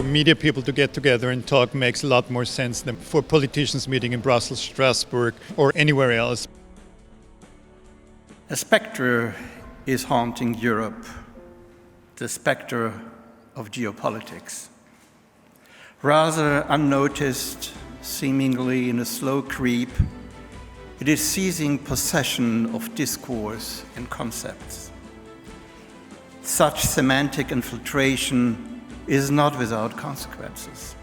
for media people to get together and talk makes a lot more sense than for politicians meeting in Brussels, Strasbourg, or anywhere else. A spectre is haunting Europe, the spectre of geopolitics. Rather unnoticed, seemingly in a slow creep, it is seizing possession of discourse and concepts. Such semantic infiltration is not without consequences.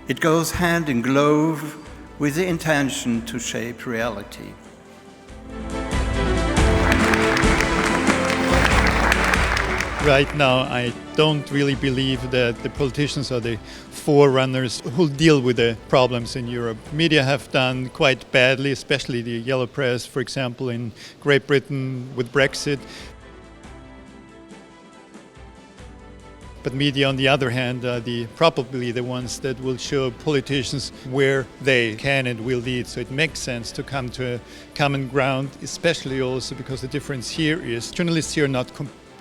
It goes hand in glove with the intention to shape reality. Right now, I don't really believe that the politicians are the forerunners who deal with the problems in Europe. Media have done quite badly, especially the yellow press, for example, in Great Britain with Brexit. But media, on the other hand, are probably the ones that will show politicians where they can and will lead. So it makes sense to come to a common ground, especially also because the difference here is journalists here are not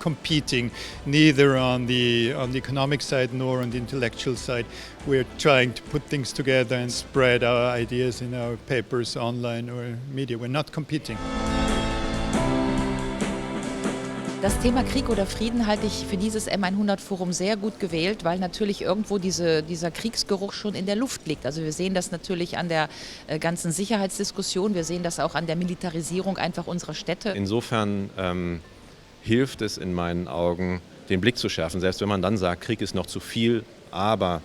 competing neither on the economic side nor on the intellectual side. We're trying to put things together and spread our ideas in our papers, online or media. We're not competing. Das Thema Krieg oder Frieden halte ich für dieses M100-Forum sehr gut gewählt, weil natürlich irgendwo dieser Kriegsgeruch schon in der Luft liegt. Also wir sehen das natürlich an der ganzen Sicherheitsdiskussion, wir sehen das auch an der Militarisierung einfach unserer Städte. Insofern hilft es in meinen Augen, den Blick zu schärfen, selbst wenn man dann sagt, Krieg ist noch zu viel, aber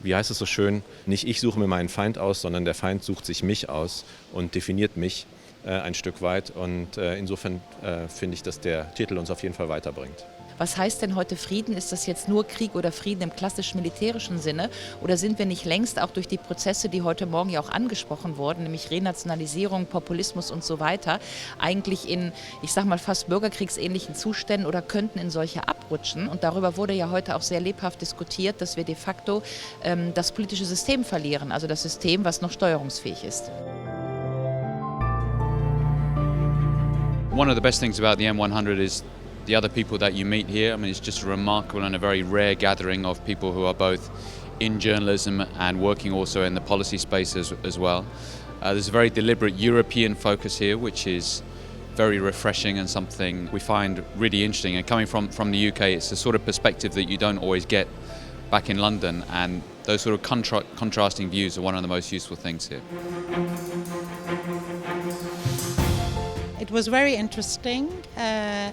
wie heißt es so schön, nicht ich suche mir meinen Feind aus, sondern der Feind sucht sich mich aus und definiert mich ein Stück weit. Und insofern finde ich, dass der Titel uns auf jeden Fall weiterbringt. Was heißt denn heute Frieden? Ist das jetzt nur Krieg oder Frieden im klassisch militärischen Sinne? Oder sind wir nicht längst auch durch die Prozesse, die heute Morgen ja auch angesprochen wurden, nämlich Renationalisierung, Populismus und so weiter, eigentlich in, ich sag mal, fast bürgerkriegsähnlichen Zuständen oder könnten in solche abrutschen? Und darüber wurde ja heute auch sehr lebhaft diskutiert, dass wir de facto das politische System verlieren, also das System, was noch steuerungsfähig ist. One of the best things about the M100 is the other people that you meet here. I mean, it's just a remarkable and a very rare gathering of people who are both in journalism and working also in the policy space as well. There's a very deliberate European focus here, which is very refreshing and something we find really interesting. And coming from the UK, it's a sort of perspective that you don't always get back in London, and those sort of contrasting views are one of the most useful things here. It was very interesting,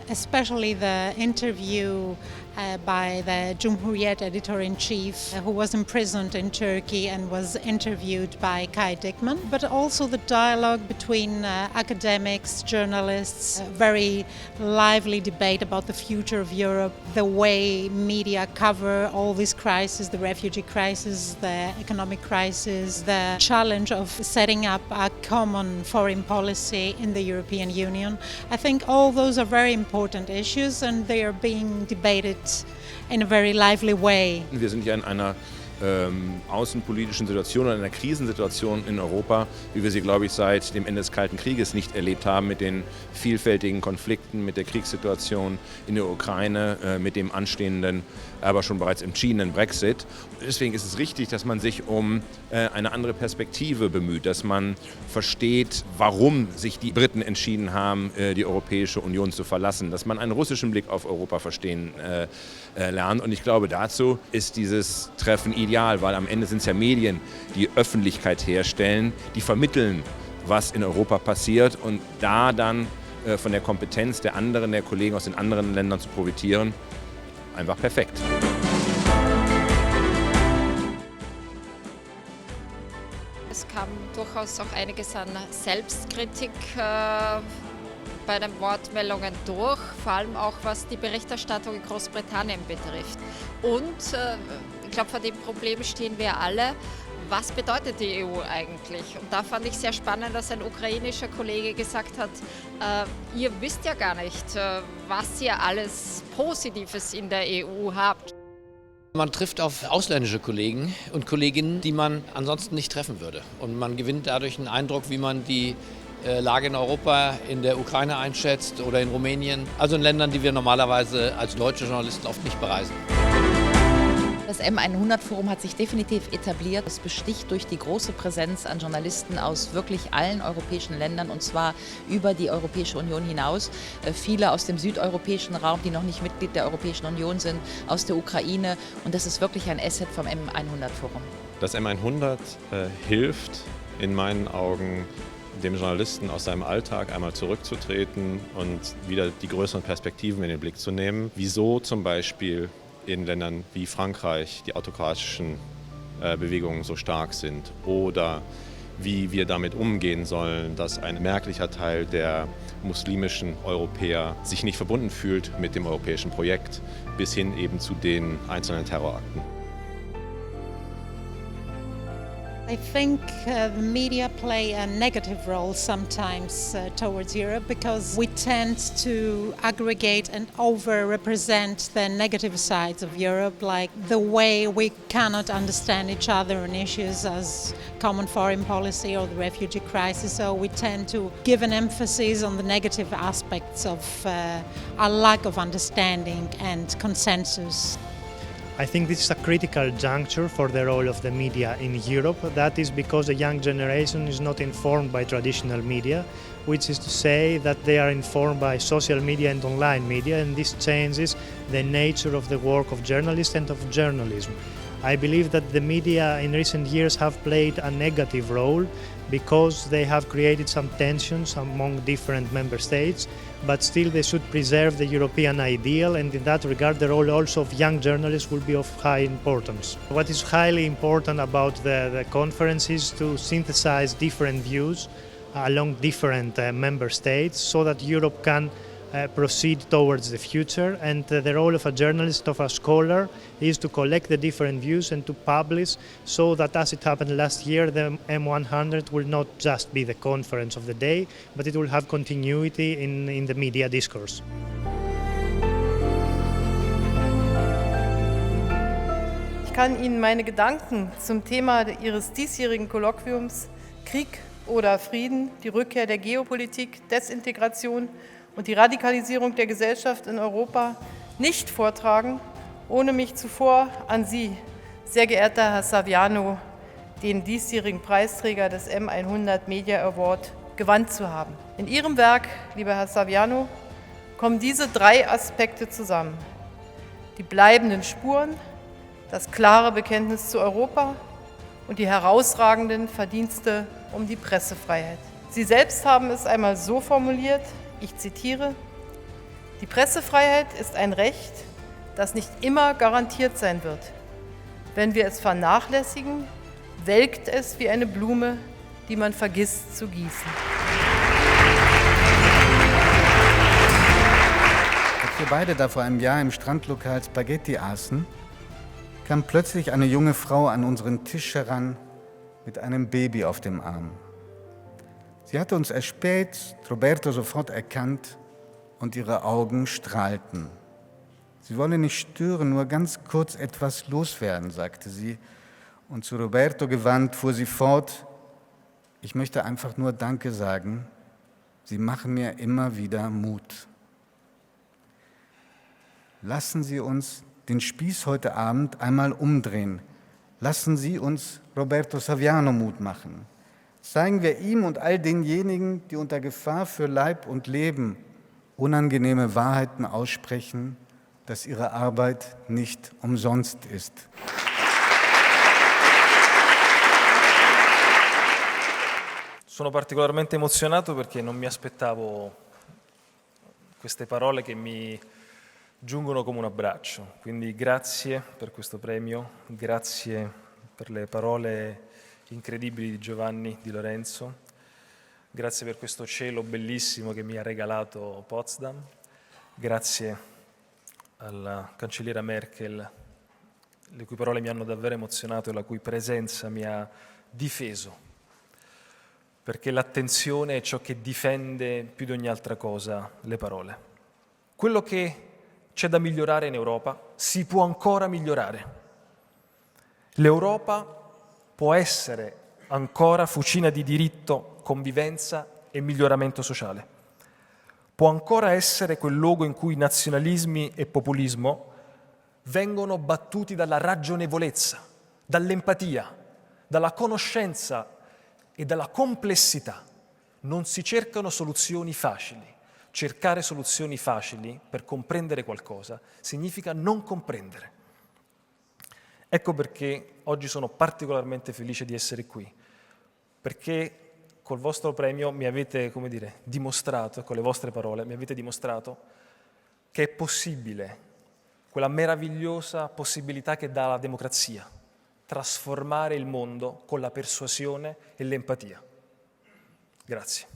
especially the interview by the Cumhuriyet editor-in-chief who was imprisoned in Turkey and was interviewed by Kai Dickmann, but also the dialogue between academics, journalists, very lively debate about the future of Europe, the way media cover all these crises, the refugee crisis, the economic crisis, the challenge of setting up a common foreign policy in the European Union. I think all those are very important issues and they are being debated in a very lively way. Wir sind ja in einer außenpolitischen Situation oder einer Krisensituation in Europa, wie wir sie, glaube ich, seit dem Ende des Kalten Krieges nicht erlebt haben, mit den vielfältigen Konflikten, mit der Kriegssituation in der Ukraine, mit dem anstehenden, aber schon bereits entschiedenen Brexit. Deswegen ist es richtig, dass man sich um eine andere Perspektive bemüht, dass man versteht, warum sich die Briten entschieden haben, die Europäische Union zu verlassen, dass man einen russischen Blick auf Europa verstehen lernt. Und ich glaube, dazu ist dieses Treffen ideal, weil am Ende sind es ja Medien, die Öffentlichkeit herstellen, die vermitteln, was in Europa passiert und da dann von der Kompetenz der Kollegen aus den anderen Ländern zu profitieren, einfach perfekt. Es kam durchaus auch einiges an Selbstkritik bei den Wortmeldungen durch, vor allem auch was die Berichterstattung in Großbritannien betrifft. Und ich glaube, vor dem Problem stehen wir alle. Was bedeutet die EU eigentlich? Und da fand ich sehr spannend, dass ein ukrainischer Kollege gesagt hat, ihr wisst ja gar nicht, was ihr alles Positives in der EU habt. Man trifft auf ausländische Kollegen und Kolleginnen, die man ansonsten nicht treffen würde. Und man gewinnt dadurch einen Eindruck, wie man die Lage in Europa, in der Ukraine einschätzt oder in Rumänien. Also in Ländern, die wir normalerweise als deutsche Journalisten oft nicht bereisen. Das M100-Forum hat sich definitiv etabliert. Es besticht durch die große Präsenz an Journalisten aus wirklich allen europäischen Ländern und zwar über die Europäische Union hinaus. Viele aus dem südeuropäischen Raum, die noch nicht Mitglied der Europäischen Union sind, aus der Ukraine. Und das ist wirklich ein Asset vom M100-Forum. Das M100 hilft in meinen Augen, dem Journalisten aus seinem Alltag einmal zurückzutreten und wieder die größeren Perspektiven in den Blick zu nehmen. Wieso zum Beispiel in Ländern wie Frankreich die autokratischen Bewegungen so stark sind oder wie wir damit umgehen sollen, dass ein merklicher Teil der muslimischen Europäer sich nicht verbunden fühlt mit dem europäischen Projekt, bis hin eben zu den einzelnen Terrorakten. I think the media play a negative role sometimes towards Europe because we tend to aggregate and over-represent the negative sides of Europe, like the way we cannot understand each other on issues as common foreign policy or the refugee crisis. So we tend to give an emphasis on the negative aspects of our lack of understanding and consensus. I think this is a critical juncture for the role of the media in Europe. That is because the young generation is not informed by traditional media, which is to say that they are informed by social media and online media, and this changes the nature of the work of journalists and of journalism. I believe that the media in recent years have played a negative role because they have created some tensions among different member states, but still they should preserve the European ideal, and in that regard the role also of young journalists will be of high importance. What is highly important about the conference is to synthesize different views along different member states so that Europe can proceed towards the future, and the role of a journalist, of a scholar, is to collect the different views and to publish so that, as it happened last year, the M100 will not just be the conference of the day, but it will have continuity in the media discourse. Ich kann Ihnen meine Gedanken zum Thema Ihres diesjährigen Kolloquiums Krieg oder Frieden, die Rückkehr der Geopolitik, Desintegration und die Radikalisierung der Gesellschaft in Europa nicht vortragen, ohne mich zuvor an Sie, sehr geehrter Herr Saviano, den diesjährigen Preisträger des M100 Media Award, gewandt zu haben. In Ihrem Werk, lieber Herr Saviano, kommen diese drei Aspekte zusammen: die bleibenden Spuren, das klare Bekenntnis zu Europa und die herausragenden Verdienste um die Pressefreiheit. Sie selbst haben es einmal so formuliert, ich zitiere: Die Pressefreiheit ist ein Recht, das nicht immer garantiert sein wird. Wenn wir es vernachlässigen, welkt es wie eine Blume, die man vergisst zu gießen. Als wir beide da vor einem Jahr im Strandlokal Spaghetti aßen, kam plötzlich eine junge Frau an unseren Tisch heran mit einem Baby auf dem Arm. Sie hatte uns erspäht, Roberto sofort erkannt und ihre Augen strahlten. Sie wolle nicht stören, nur ganz kurz etwas loswerden, sagte sie. Und zu Roberto gewandt fuhr sie fort: Ich möchte einfach nur Danke sagen. Sie machen mir immer wieder Mut. Lassen Sie uns den Spieß heute Abend einmal umdrehen. Lassen Sie uns Roberto Saviano Mut machen. Zeigen wir ihm und all denjenigen, die unter Gefahr für Leib und Leben unangenehme Wahrheiten aussprechen, dass ihre Arbeit nicht umsonst ist. Sono particolarmente emozionato perché non mi aspettavo queste parole che mi giungono come un abbraccio. Quindi grazie per questo premio, grazie per le parole incredibili di Giovanni Di Lorenzo, grazie per questo cielo bellissimo che mi ha regalato Potsdam, grazie alla cancelliera Merkel, le cui parole mi hanno davvero emozionato e la cui presenza mi ha difeso, perché l'attenzione è ciò che difende più di ogni altra cosa le parole. Quello che c'è da migliorare in Europa si può ancora migliorare. L'Europa può essere ancora fucina di diritto, convivenza e miglioramento sociale. Può ancora essere quel luogo in cui nazionalismi e populismo vengono battuti dalla ragionevolezza, dall'empatia, dalla conoscenza e dalla complessità. Non si cercano soluzioni facili. Cercare soluzioni facili per comprendere qualcosa significa non comprendere. Ecco perché oggi sono particolarmente felice di essere qui, perché col vostro premio mi avete, dimostrato, con le vostre parole, mi avete dimostrato che è possibile, quella meravigliosa possibilità che dà la democrazia, trasformare il mondo con la persuasione e l'empatia. Grazie.